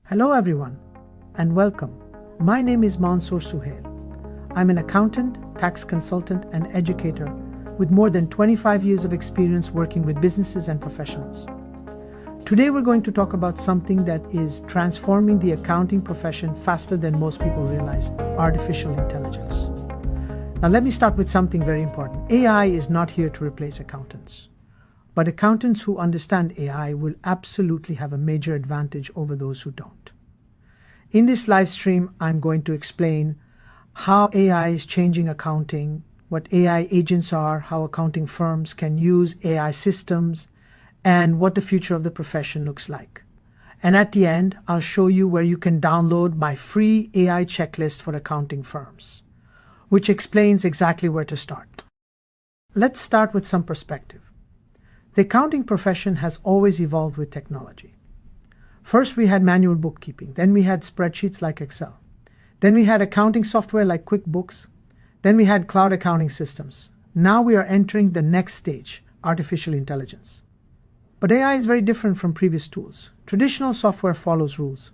Hello everyone, and welcome. My name is Mansoor Suhail. I'm an accountant, tax consultant, and educator with more than 25 years of experience working with businesses and professionals. Today we're going to talk about something that is transforming the accounting profession faster than most people realize: artificial intelligence. Now let me start with something very important. AI is not here to replace accountants. But accountants who understand AI will absolutely have a major advantage over those who don't. In this live stream, I'm going to explain how AI is changing accounting, what AI agents are, how accounting firms can use AI systems, and what the future of the profession looks like. And at the end, I'll show you where you can download my free AI checklist for accounting firms, which explains exactly where to start. Let's start with some perspective. The accounting profession has always evolved with technology. First, we had manual bookkeeping. Then we had spreadsheets like Excel. Then we had accounting software like QuickBooks. Then we had cloud accounting systems. Now we are entering the next stage, artificial intelligence. But AI is very different from previous tools. Traditional software follows rules.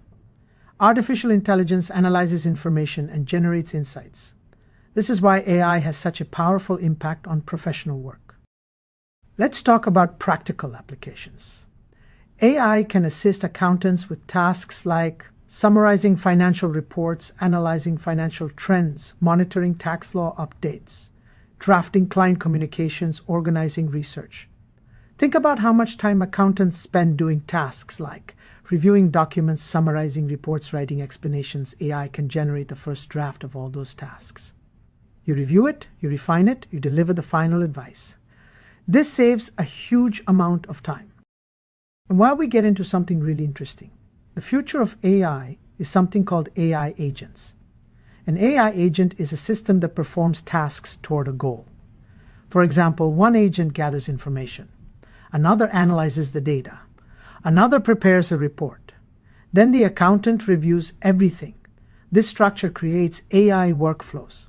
Artificial intelligence analyzes information and generates insights. This is why AI has such a powerful impact on professional work. Let's talk about practical applications. AI can assist accountants with tasks like summarizing financial reports, analyzing financial trends, monitoring tax law updates, drafting client communications, organizing research. Think about how much time accountants spend doing tasks like reviewing documents, summarizing reports, writing explanations. AI can generate the first draft of all those tasks. You review it, you refine it, you deliver the final advice. This saves a huge amount of time. And while we get into something really interesting, the future of AI is something called AI agents. An AI agent is a system that performs tasks toward a goal. For example, one agent gathers information, another analyzes the data, another prepares a report. Then the accountant reviews everything. This structure creates AI workflows.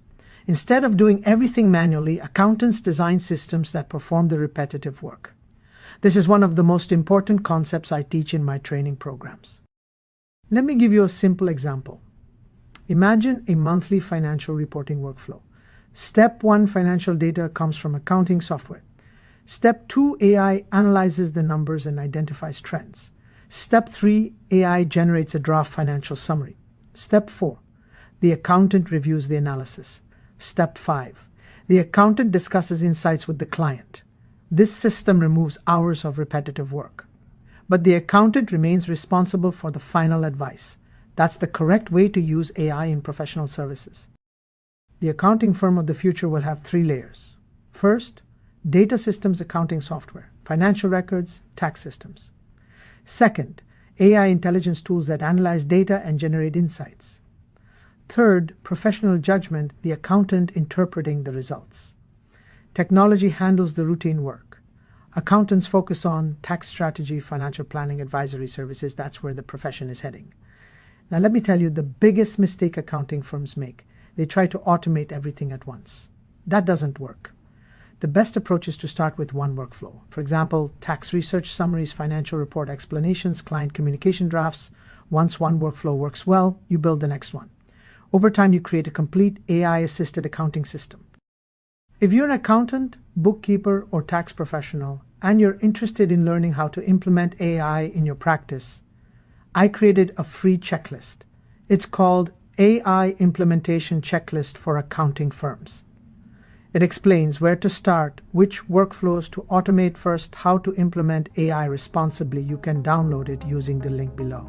Instead of doing everything manually, accountants design systems that perform the repetitive work. This is one of the most important concepts I teach in my training programs. Let me give you a simple example. Imagine a monthly financial reporting workflow. Step 1, financial data comes from accounting software. Step 2, AI analyzes the numbers and identifies trends. Step 3, AI generates a draft financial summary. Step 4, the accountant reviews the analysis. Step 5, the accountant discusses insights with the client. This system removes hours of repetitive work. But the accountant remains responsible for the final advice. That's the correct way to use AI in professional services. The accounting firm of the future will have 3 layers. First, data systems accounting software, financial records, tax systems. Second, AI intelligence tools that analyze data and generate insights. Third, professional judgment, the accountant interpreting the results. Technology handles the routine work. Accountants focus on tax strategy, financial planning, advisory services. That's where the profession is heading. Now let me tell you the biggest mistake accounting firms make. They try to automate everything at once. That doesn't work. The best approach is to start with one workflow. For example, tax research summaries, financial report explanations, client communication drafts. Once one workflow works well, you build the next one. Over time, you create a complete AI-assisted accounting system. If you're an accountant, bookkeeper, or tax professional, and you're interested in learning how to implement AI in your practice, I created a free checklist. It's called AI Implementation Checklist for Accounting Firms. It explains where to start, which workflows to automate first, how to implement AI responsibly. You can download it using the link below.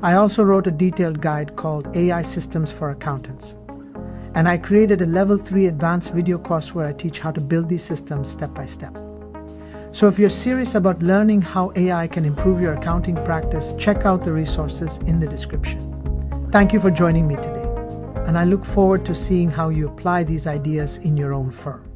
I also wrote a detailed guide called AI Systems for Accountants. And I created a level 3 advanced video course where I teach how to build these systems step by step. So if you're serious about learning how AI can improve your accounting practice, check out the resources in the description. Thank you for joining me today. And I look forward to seeing how you apply these ideas in your own firm.